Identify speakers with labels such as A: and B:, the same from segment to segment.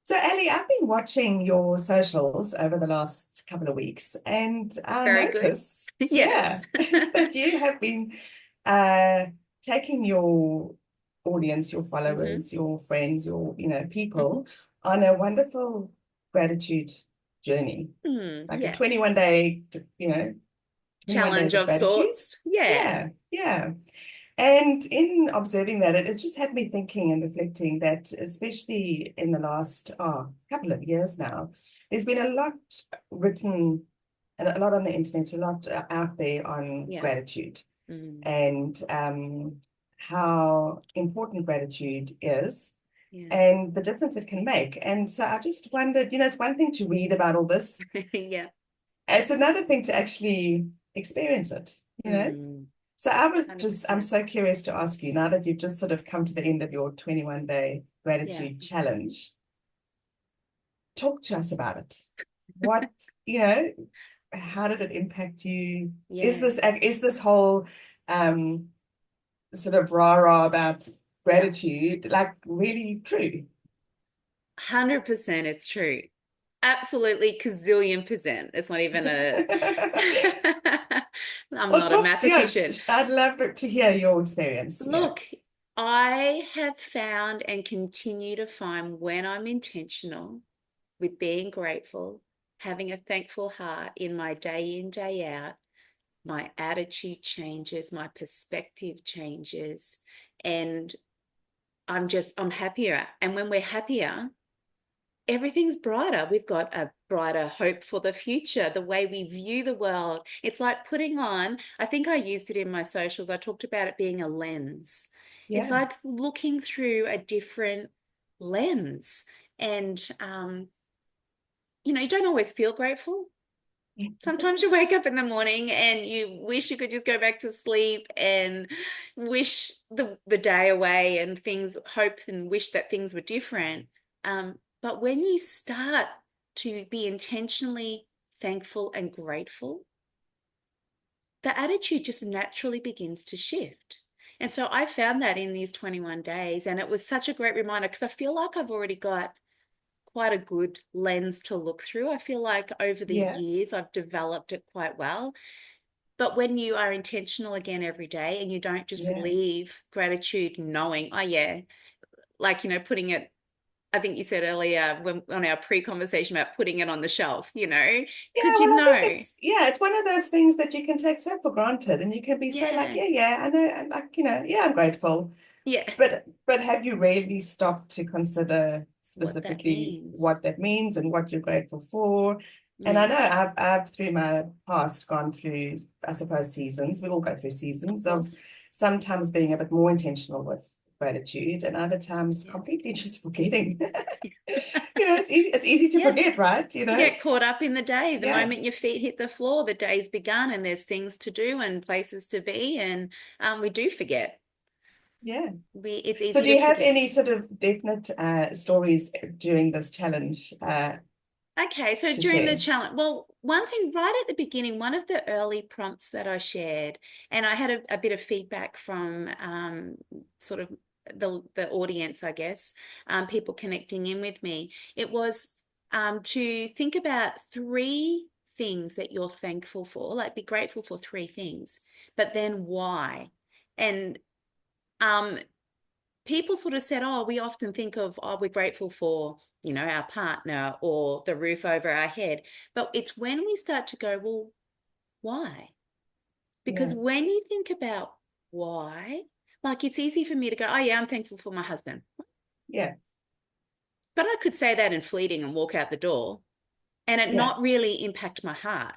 A: So, Ellie, I've been watching your socials over the last couple of weeks, and I
B: Very good.
A: notice,
B: Yes.
A: yeah, that you have been uh, taking your audience, your
B: hmm
A: followers, your friends, your,
B: hmm
A: people on a wonderful gratitude journey, like a
B: Yes.
A: 21 day, 21 days
B: Challenge
A: of
B: of
A: gratitude.
B: sorts. Yeah.
A: Yeah, yeah. And in observing that, it just had me thinking and reflecting that, especially in the last couple of years now, there's been a lot written and a lot on the internet, a lot out there on
B: Yeah.
A: gratitude
B: Mm.
A: and how important gratitude is
B: Yeah.
A: and the difference it can make. And so I just wondered, it's one thing to read about all this,
B: Yeah.
A: it's another thing to actually experience it.
B: Mm.
A: So I'm
B: 100%.
A: so curious to ask you, now that you've just sort of come to the end of your 21-day
B: Yeah.
A: gratitude challenge, talk to us about it. What, you know, how did it impact you?
B: Yeah.
A: Is this whole um sort of rah-rah about
B: Yeah.
A: gratitude like really true?
B: 100% it's true. Absolutely gazillion percent. It's not even a I'm
A: Well,
B: not a
A: talk,
B: mathematician.
A: I'd love to hear your experience. Yeah.
B: Look, I have found and continue to find when I'm intentional with being grateful, having a thankful heart in my day in, day out, my attitude changes, my perspective changes, and I'm happier. And when we're happier, everything's brighter. We've got a brighter hope for the future, the way we view the world. It's like putting on, I think I used it in my socials. I talked about it being a lens. It's
A: Yeah.
B: like looking through a different lens. And, you don't always feel grateful. Sometimes you wake up in the morning and you wish you could just go back to sleep and wish the day away and things, hope and wish that things were different. But when you start to be intentionally thankful and grateful, the attitude just naturally begins to shift. And so I found that in these 21 days, and it was such a great reminder because I feel like I've already got quite a good lens to look through. I feel like over the
A: Yeah.
B: years I've developed it quite well. But when you are intentional again every day and you don't just
A: Yeah.
B: leave gratitude knowing, oh yeah, like putting it, I think you said earlier when on our pre-conversation about putting it on the shelf,
A: Yeah,
B: because
A: well, I think it's one of those things that you can take so for granted, and you can be so like,
B: yeah,
A: yeah, I know, and like, yeah, I'm grateful.
B: yeah,
A: But have you really stopped to consider
B: what that
A: specifically
B: means.
A: what that means and what you're grateful for? And I
B: Yeah,
A: know I've through my past gone through, I suppose, seasons. We all go through
B: of
A: seasons of
B: course.
A: sometimes being a bit more intentional with gratitude and other times
B: Yeah.
A: completely just forgetting. It's easy to
B: Yeah.
A: forget, right?
B: You get caught up in the day. The
A: Yeah,
B: moment your feet hit the floor, the day's begun and there's things to do and places to be. And we do forget.
A: yeah.
B: It's
A: So
B: easy
A: do
B: to
A: you have
B: forget.
A: any sort of definite stories during this challenge
B: Okay, so
A: to
B: during the
A: share?
B: challenge, well, one thing right at the beginning, one of the early prompts that I shared, and I had a bit of feedback from sort of the audience, I guess, people connecting in with me. It was to think about three things that you're thankful for, like be grateful for three things, but then why? And um, people sort of said, oh, we often think of, oh, we're grateful for, our partner or the roof over our head. But it's when we start to go, well, why?
A: Yeah,
B: Because when you think about why, like it's easy for me to go, oh, yeah, I'm thankful for my husband.
A: yeah,
B: But I could say that in fleeting and walk out the door and it
A: yeah,
B: not really impact my heart.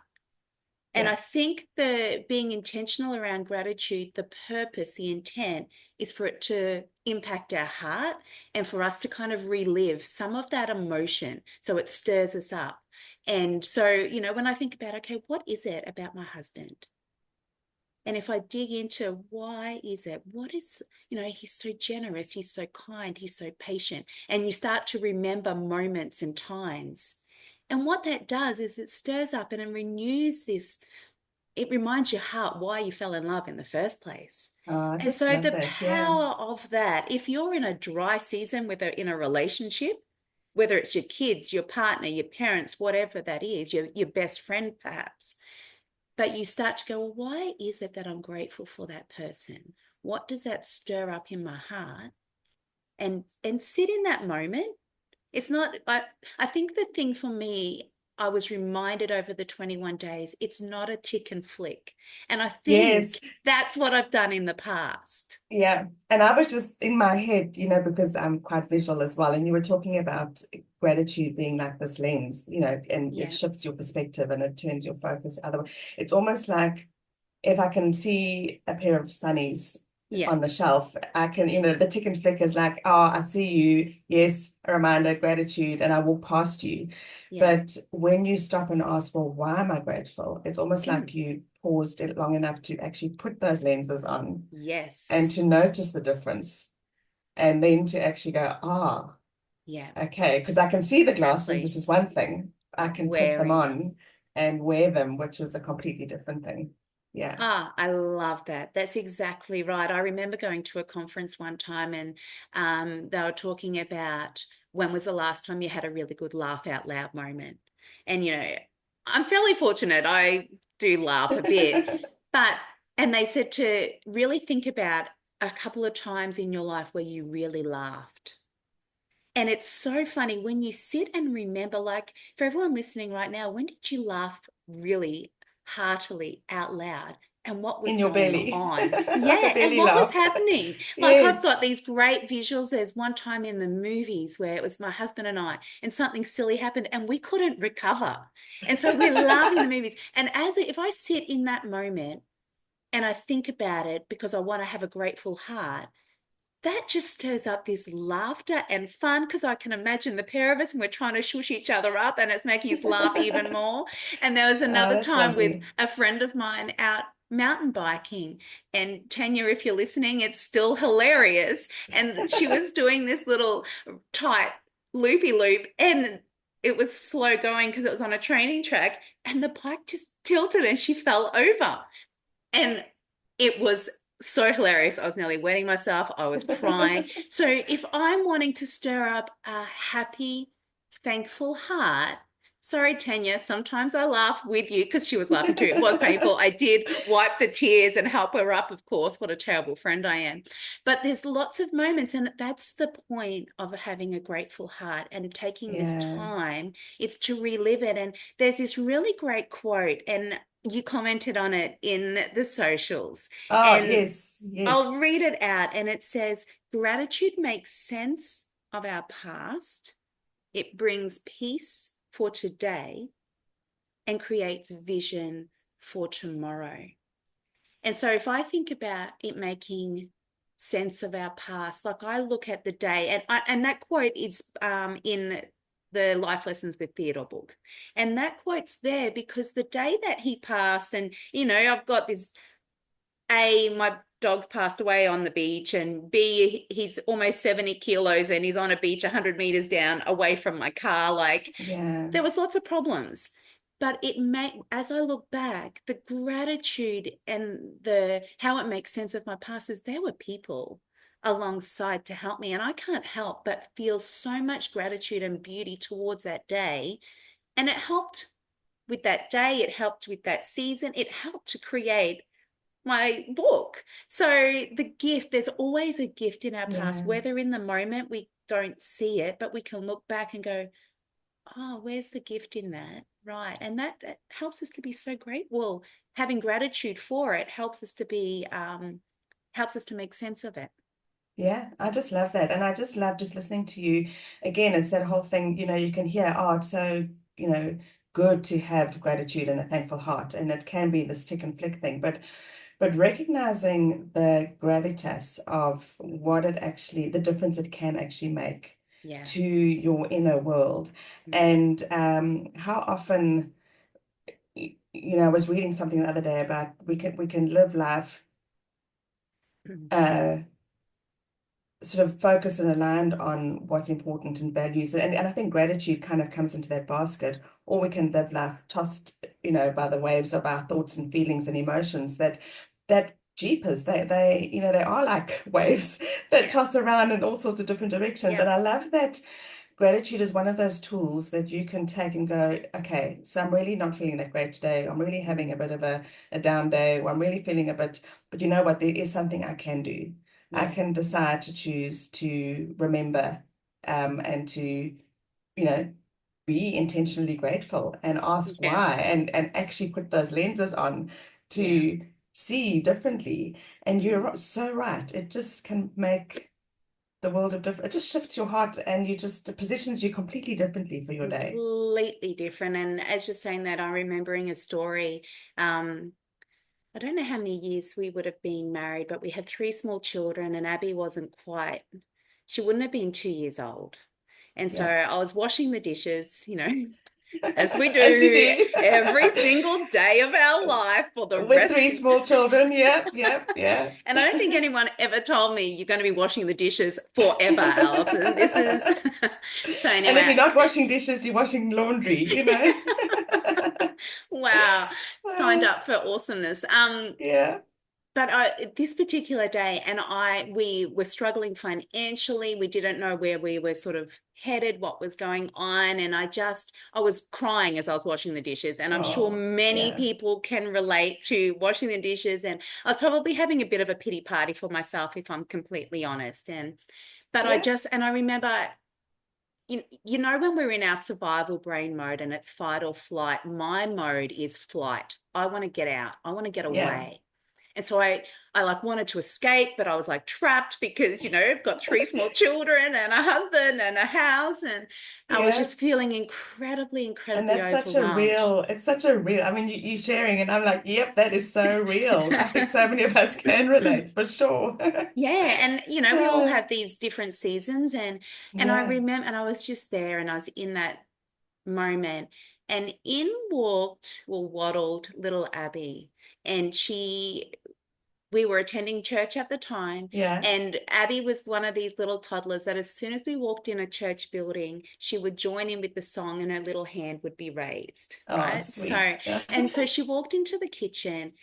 B: And
A: yeah,
B: I think the being intentional around gratitude, the purpose, the intent is for it to impact our heart and for us to kind of relive some of that emotion. So it stirs us up. And so, when I think about, okay, what is it about my husband? And if I dig into why is it, what is, he's so generous, he's so kind, he's so patient. And you start to remember moments and times. And what that does is it stirs up and it renews this, it reminds your heart why you fell in love in the first place.
A: I
B: And
A: just
B: so
A: love
B: the
A: that. Yeah,
B: power of that, if you're in a dry season in a relationship, whether it's your kids, your partner, your parents, whatever that is, your best friend perhaps. But you start to go, well, why is it that I'm grateful for that person? What does that stir up in my heart? And sit in that moment. It's not, I think the thing for me, I was reminded over the 21 days, it's not a tick and flick. And I
A: Yes.
B: think that's what I've done in the past.
A: Yeah. And I was just in my head, because I'm quite visual as well. And you were talking about gratitude being like this lens, and it
B: Yeah.
A: shifts your perspective and it turns your focus other way. It's almost like if I can see a pair of sunnies
B: Yeah.
A: on the shelf, I can, the tick and flick is like, oh, I see you. Yes, a reminder, gratitude, and I walk past you.
B: Yeah.
A: But when you stop and ask, well, why am I grateful? It's almost
B: Mm.
A: like you paused it long enough to actually put those lenses on and
B: Yes.
A: to notice the difference. And then to actually go,
B: Yeah.
A: okay, because I can see the glasses, which
B: Exactly.
A: is one thing. I can put them
B: Wearing them.
A: on and wear them, which is a completely different thing. Yeah.
B: Ah, I love that. That's exactly right. I remember going to a conference one time and they were talking about when was the last time you had a really good laugh out loud moment. And, I'm fairly fortunate. I do laugh a bit, but, and they said to really think about a couple of times in your life where you really laughed. And it's so funny when you sit and remember, like for everyone listening right now, when did you laugh really heartily out loud? And what was
A: In your
B: going
A: belly,
B: on?
A: like a
B: Yeah, and
A: belly
B: what was
A: laugh.
B: happening? Like I've
A: Yes.
B: got these great visuals. There's one time in the movies where it was my husband and I, and something silly happened and we couldn't recover. And so we're laughing in the movies. And if I sit in that moment and I think about it because I want to have a grateful heart, that just stirs up this laughter and fun because I can imagine the pair of us and we're trying to shush each other up and it's making us laugh even more. And there was
A: Oh,
B: another
A: that's
B: time with
A: lovely.
B: a friend of mine out mountain biking. And Tanya, if you're listening, it's still hilarious. And she was doing this little tight loopy loop and it was slow going because it was on a training track and the bike just tilted and she fell over. And it was so hilarious. I was nearly wetting myself. I was crying. So if I'm wanting to stir up a happy, thankful heart, sorry, Tanya, sometimes I laugh with you because she was laughing too. It was painful. I did wipe the tears and help her up, of course. What a terrible friend I am. But there's lots of moments, and that's the point of having a grateful heart and taking this
A: Yeah.
B: time. It's to relive it. And there's this really great quote, and you commented on it in the socials.
A: Oh,
B: And
A: yes,
B: I'll
A: yes.
B: read it out. And it says, gratitude makes sense of our past. It brings peace for today and creates vision for tomorrow. And so if I think about it making sense of our past, like I look at the day, and that quote is in the Life Lessons with Theodore book. And that quote's there because the day that he passed, and I've got this, my dog passed away on the beach, and B, he's almost 70 kilos and he's on a beach 100 meters down away from my car. Like
A: Yeah.
B: there was lots of problems. But as I look back, the gratitude and the how it makes sense of my past is there were people alongside to help me. And I can't help but feel so much gratitude and beauty towards that day. And it helped with that day, it helped with that season, it helped to create my book. So the gift, there's always a gift in our past,
A: Yeah.
B: whether in the moment we don't see it, but we can look back and go, oh, where's the gift in that? Right. And that helps us to be so grateful. Having gratitude for it helps us to be, helps us to make sense of it.
A: Yeah, I just love that. And I just love just listening to you. Again, it's that whole thing, you can hear, oh, it's so, good to have gratitude and a thankful heart. And it can be this tick and flick thing, but recognizing the gravitas of what it actually, the difference it can actually make
B: Yeah.
A: to your inner world.
B: Mm.
A: And how often, I was reading something the other day about we can live life uh sort of focused and aligned on what's important and values. And I think gratitude kind of comes into that basket, or we can live life tossed, by the waves of our thoughts and feelings and emotions that jeepers, they are like waves that
B: Yeah.
A: toss around in all sorts of different directions.
B: Yeah.
A: And I love that gratitude is one of those tools that you can take and go, okay, so I'm really not feeling that great today. I'm really having a bit of a down day, or I'm really feeling a bit, but you know what? There is something I can do. I
B: Yeah,
A: can decide to choose to remember, and to, be intentionally grateful and ask
B: yeah,
A: why, and actually put those lenses on
B: yeah.
A: to see differently. And
B: Mm.
A: you're so right. It just can make the world of difference. It just shifts your heart, and you just it positions you completely differently for your day.
B: Completely different. And as you're saying that, I'm remembering a story. Um, I don't know how many years we would have been married, but we had three small children, and Abby wasn't quite, she wouldn't have been 2 years old. And so
A: Yeah.
B: I was washing the dishes, as we
A: As you
B: do
A: do.
B: every single day of our life for the
A: With
B: rest
A: three
B: of.
A: small children. Yep, yep, yeah.
B: And I don't think anyone ever told me you're going to be washing the dishes forever, Alison. This is so
A: And if you're
B: anyway.
A: not washing dishes, you're washing laundry.
B: Wow, signed
A: Uh,
B: up for awesomeness.
A: yeah,
B: But this particular day, and we were struggling financially. We didn't know where we were sort of headed, what was going on. And I was crying as I was washing the dishes. And I'm sure
A: oh,
B: many
A: yeah,
B: people can relate to washing the dishes. And I was probably having a bit of a pity party for myself, if I'm completely honest. But
A: yeah,
B: I remember, when we're in our survival brain mode and it's fight or flight, my mode is flight. I want to get out, I want to get
A: yeah,
B: away. And so I like wanted to escape, but I was like trapped because, I've got three small children and a husband and a house. And I was
A: yeah.
B: just feeling
A: And
B: incredibly
A: that's such a
B: overwhelmed.
A: real, it's such a real, I mean, you sharing, and I'm like, yep, that is so real. I think so many of us can relate for sure.
B: Yeah, and we all
A: Uh,
B: have these different seasons, and I
A: yeah,
B: remember, and I was just there and I was in that moment, and in walked or waddled little Abby, and we were attending church at the time,
A: yeah.
B: and Abby was one of these little toddlers that as soon as we walked in a church building, she would join in with the song and her little hand would be raised,
A: Oh,
B: right?
A: sweet.
B: So she walked into the kitchen,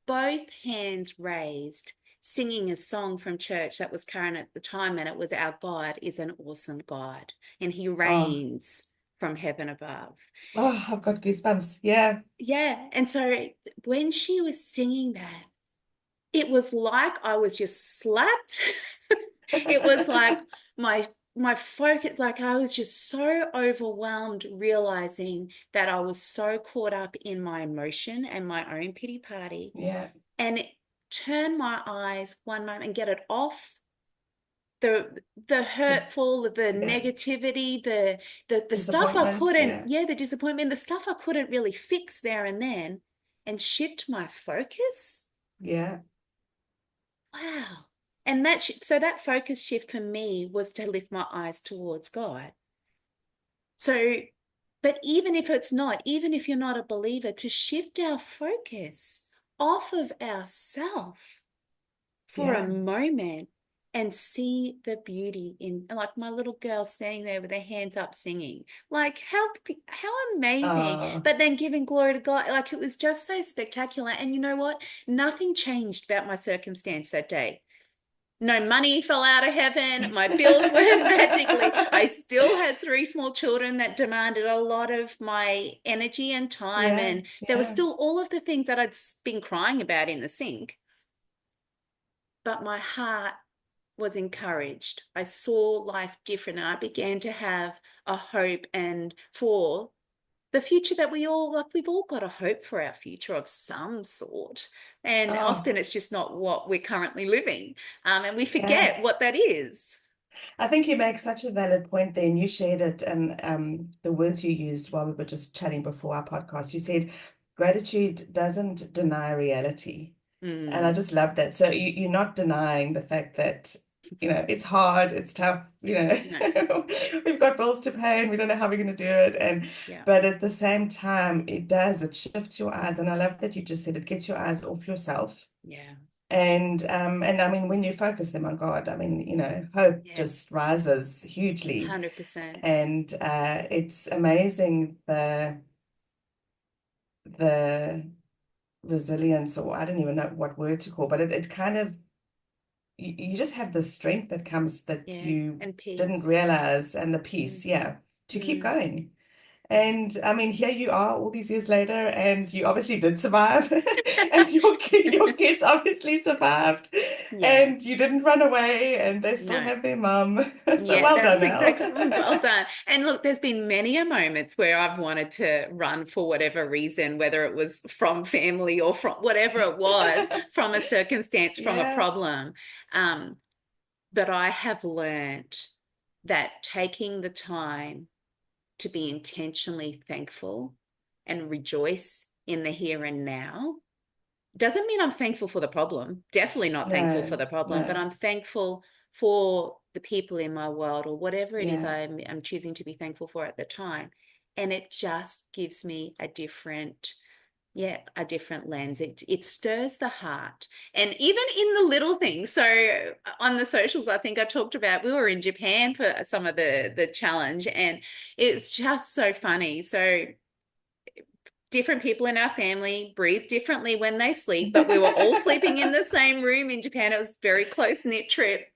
B: both hands raised, singing a song from church that was current at the time, and it was Our God is an Awesome God, and He
A: Oh,
B: reigns from heaven above.
A: oh, I've got goosebumps. Yeah.
B: Yeah, and so when she was singing that, it was like I was just slapped. It was like my focus, like I was just so overwhelmed, realizing that I was so caught up in my emotion and my own pity party.
A: Yeah,
B: And it turned my eyes one moment and get it off the
A: the,
B: hurtful, the
A: yeah,
B: negativity, the stuff I
A: disappointment.
B: couldn't,
A: Yeah,
B: yeah, the disappointment, the stuff I couldn't really fix there and then, and shift my focus.
A: yeah.
B: Wow. And so that focus shift for me was to lift my eyes towards God. So, but even if it's not, even if you're not a believer, to shift our focus off of ourself for a
A: Yeah.
B: moment and see the beauty in, like, my little girl standing there with her hands up singing, like how amazing,
A: Oh,
B: but then giving glory to God, like it was just so spectacular. And you know what, nothing changed about my circumstance that day. No money fell out of heaven. My bills weren't magically. I still had three small children that demanded a lot of my energy and time.
A: yeah,
B: And there was
A: yeah.
B: still all of the things that I'd been crying about in the sink. But my heart was encouraged. I saw life different, and I began to have a hope and for the future that we've all got a hope for our future of some sort. And
A: Oh,
B: often it's just not what we're currently living. And we
A: yeah.
B: forget what that is.
A: I think you make such a valid point there, and you shared it, and the words you used while we were just chatting before our podcast. You said gratitude doesn't deny reality. And I
B: Mm,
A: just love that. So you're not denying the fact that, it's hard, it's tough,
B: no,
A: we've got bills to pay and we don't know how we're going to do it. And
B: yeah,
A: but at the same time, it shifts your eyes. And I love that you just said it gets your eyes off yourself.
B: yeah,
A: And I mean, when you focus them on God, I mean, hope
B: yeah,
A: just rises hugely.
B: 100%.
A: And it's amazing the resilience, or I don't even know what word to call, but it kind of you just have the strength that comes that
B: Yeah.
A: you
B: And
A: didn't
B: peace.
A: realize, and the
B: Mm,
A: peace, yeah, to keep
B: mm,
A: going.
B: yeah.
A: And I mean, here you are all these years later, and you obviously did survive, and your kids obviously survived,
B: Yeah.
A: and you didn't run away, and they still
B: No.
A: have their mum. So
B: Yeah,
A: well done,
B: that's
A: Al.
B: exactly well done. And look, there's been many a moments where I've wanted to run for whatever reason, whether it was from family or from whatever it was, from a circumstance, from a
A: Yeah,
B: problem. Um, but I have learned that taking the time to be intentionally thankful and rejoice in the here and now doesn't mean I'm thankful for the problem. Definitely not thankful for
A: no,
B: the problem, but
A: no,
B: I'm thankful for the people in my world or whatever it is
A: yeah.
B: I'm choosing to be thankful for at the time. And it just gives me a different, yeah, a different lens. It stirs the heart. And even in the little things. So on the socials, I think I talked about we were in Japan for some of the challenge, and it's just so funny. So different people in our family breathe differently when they sleep, but we were all sleeping in the same room in Japan. It was a very close knit trip.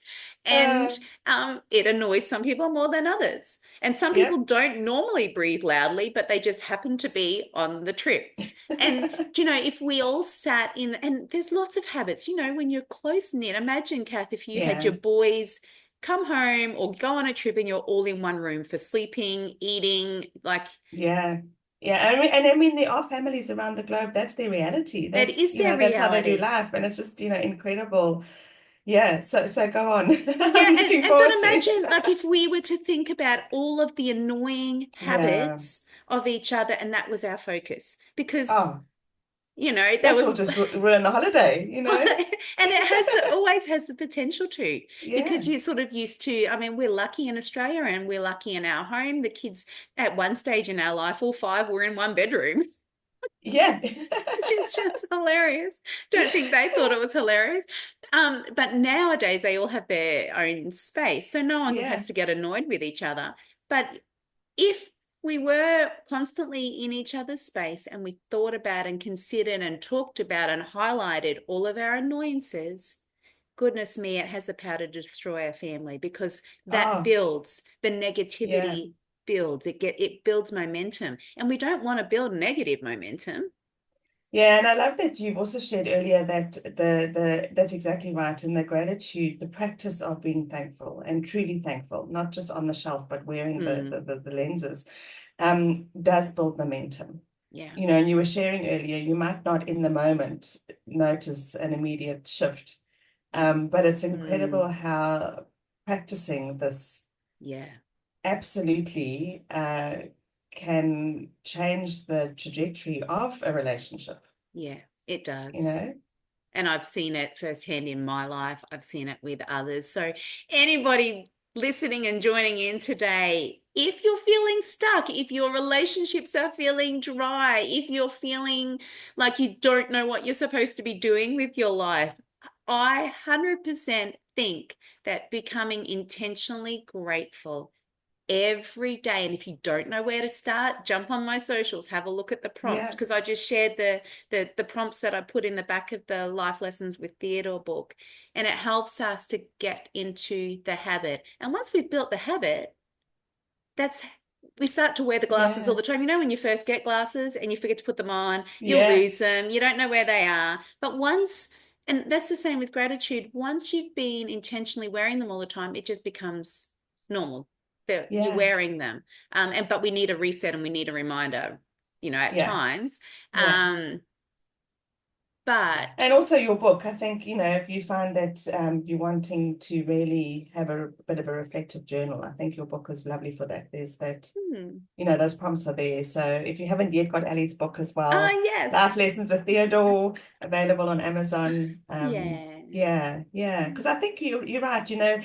B: And
A: Uh,
B: it annoys some people more than others. And some people
A: yep.
B: don't normally breathe loudly, but they just happen to be on the trip. And, if we all sat in, and there's lots of habits, when you're close knit, imagine, Kath, if you had
A: Yeah,
B: your boys come home or go on a trip and you're all in one room for sleeping, eating, like
A: yeah. Yeah, I mean, there are families around the globe. That's their reality.
B: that
A: That's,
B: is their
A: that's how they do
B: reality.
A: life, and it's just, incredible. Yeah, so go on.
B: Yeah,
A: I'm looking
B: but
A: forward to.
B: imagine like if we were to think about all of the annoying
A: Yeah.
B: habits of each other and that was our focus. Because,
A: Oh,
B: there
A: that
B: was
A: will just ruin the holiday.
B: and it has always has the potential to, because
A: Yeah.
B: you're sort of used to, I mean, we're lucky in Australia and we're lucky in our home. The kids at one stage in our life, all five were in one bedroom.
A: Yeah.
B: Which is just hilarious. Don't think they thought it was hilarious. But nowadays they all have their own space, so no one
A: Yeah.
B: has to get annoyed with each other. But if we were constantly in each other's space and we thought about and considered and talked about and highlighted all of our annoyances, goodness me, it has the power to destroy a family because that
A: Oh,
B: builds the
A: yeah.
B: negativity builds it builds momentum, and we don't want to build negative momentum.
A: Yeah, and I love that you've also shared earlier that the that's exactly right. And the gratitude, the practice of being thankful and truly thankful, not just on the shelf, but wearing
B: Mm,
A: the lenses, does build momentum.
B: yeah.
A: And you were sharing earlier, you might not in the moment notice an immediate shift. But it's incredible
B: Mm,
A: how practicing this
B: yeah.
A: absolutely can change the trajectory of a relationship,
B: Yeah, it
A: you
B: does.
A: know?
B: And I've seen it firsthand in my life. I've seen it with others. So, anybody listening and joining in today, if you're feeling stuck, if your relationships are feeling dry, if you're feeling like you don't know what you're supposed to be doing with your life, I 100% think that becoming intentionally grateful every day. And if you don't know where to start, jump on my socials, have a look at the prompts,
A: Yeah,
B: because I just shared the prompts that I put in the back of the Life Lessons with Theodore book. And it helps us to get into the habit. And once we've built the habit, that's we start to wear the glasses all
A: yeah,
B: the time. When you first get glasses and you forget to put them on, you
A: yeah,
B: lose them, you don't know where they are. But once, and that's the same with gratitude, once you've been intentionally wearing them all the time, it just becomes normal. You're
A: yeah,
B: wearing them. But we need a reset and we need a reminder, at
A: yeah,
B: times.
A: yeah.
B: But
A: And also your book, I think, if you find that you're wanting to really have a bit of a reflective journal, I think your book is lovely for that. There's that, those prompts are there. So if you haven't yet got Aly's book as well,
B: yes.
A: Life Lessons with Theodore, available on Amazon.
B: Yeah.
A: Yeah, yeah. Because I think you're right,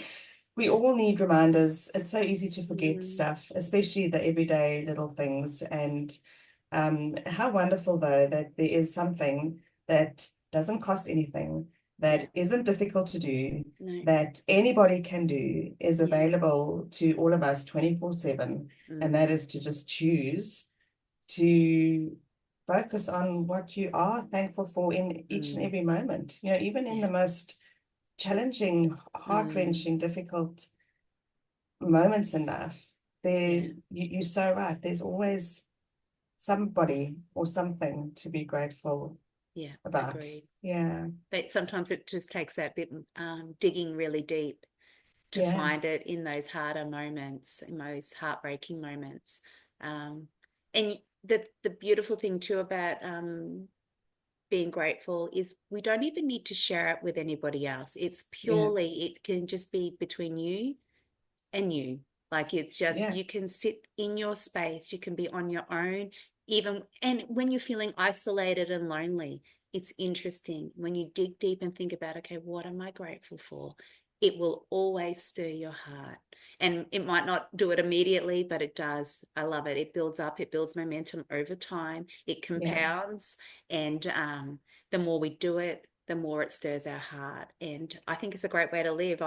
A: we all need reminders. It's so easy to forget
B: Mm,
A: stuff, especially the everyday little things. And how wonderful, though, that there is something that doesn't cost anything,
B: yeah.
A: that isn't difficult to do,
B: No.
A: that anybody can do, is
B: Yeah.
A: available to all of us 24/7. And that
B: Mm,
A: is to just choose to focus on what you are thankful for in each and
B: mm,
A: every moment, even in
B: yeah.
A: the most challenging,
B: Mm,
A: heart-wrenching, difficult moments in life,
B: yeah,
A: you're so right. There's always somebody or something to be grateful
B: yeah,
A: about.
B: agreed.
A: Yeah,
B: But sometimes it just takes that bit digging really deep to
A: yeah,
B: find it in those harder moments, in those heartbreaking moments. Um, and the beautiful thing too about being grateful is we don't even need to share it with anybody else. It's
A: yeah,
B: purely, it can just be between you and you. Like it's just,
A: yeah,
B: you can sit in your space, you can be on your own, even, and when you're feeling isolated and lonely, it's interesting when you dig deep and think about, okay, what am I grateful for? It will always stir your heart. And it might not do it immediately, but it does. I love it. It builds up, it builds momentum over time, it
A: yeah.
B: compounds. And the more we do it, the more it stirs our heart. And I think it's a great way to live.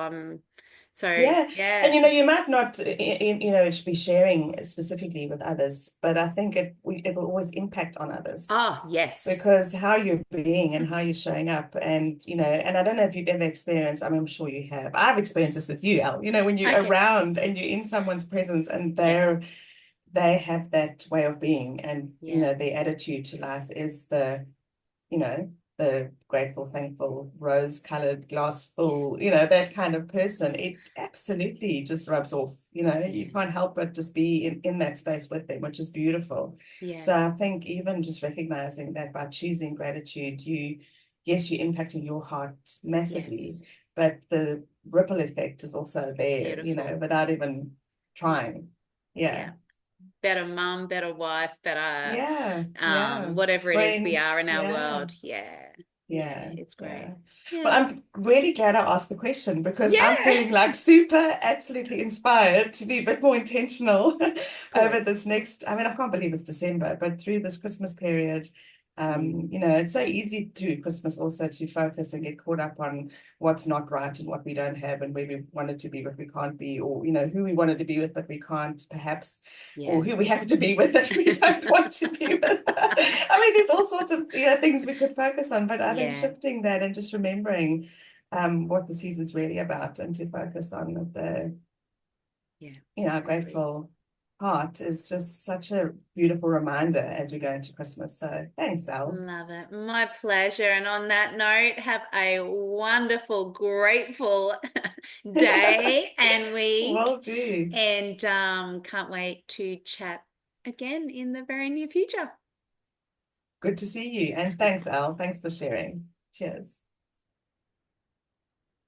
B: So
A: Yeah, and
B: yeah.
A: you might not, be sharing specifically with others, but I think it will always impact on others
B: Oh, yes.
A: because how you're being and how you're showing up, and and I don't know if you've ever experienced. I mean, I'm sure you have. I've experienced this with you, Al. When you're
B: Okay.
A: around and you're in someone's presence and
B: Yeah.
A: they have that way of being, and
B: Yeah.
A: their attitude to life is you know, the grateful, thankful, rose-colored, glass
B: Yeah.
A: full, that kind of person, it absolutely just rubs off. You
B: Yeah.
A: can't help but just be in that space with them, which is beautiful.
B: Yeah.
A: So I think even just recognizing that by choosing gratitude, yes, you're impacting your heart massively,
B: Yes.
A: but the ripple effect is also there,
B: Beautiful.
A: without even
B: Yeah.
A: trying. Yeah.
B: Yeah. Better mum, better wife, better
A: Yeah. Yeah.
B: whatever it is we
A: Friend.
B: are in our
A: Yeah.
B: world. Yeah. Yeah.
A: Yeah,
B: It's great.
A: yeah. Well,
B: Yeah.
A: I'm really glad I asked the question because I'm
B: Yeah.
A: feeling like super absolutely inspired to be a bit more intentional over
B: Good.
A: this next. I mean, I can't believe it's December, but through this Christmas period,
B: Mm.
A: it's so easy through Christmas also to focus and get caught up on what's not right and what we don't have and where we wanted to be but we can't be, or who we wanted to be with but we can't perhaps,
B: Yeah.
A: or who we have to be with that we don't want to be with. I mean, there's all sorts of things we could focus on, but I think
B: Yeah.
A: shifting that and just remembering what the season's really about and to focus on the
B: Yeah. Agreed.
A: grateful heart is just such a beautiful reminder as we go into Christmas. So thanks, Al.
B: Love it. My pleasure. And on that note, have a wonderful, grateful day and week.
A: Will do.
B: And can't wait to chat again in the very near future.
A: Good to see you. And thanks, Al. Thanks for sharing. Cheers.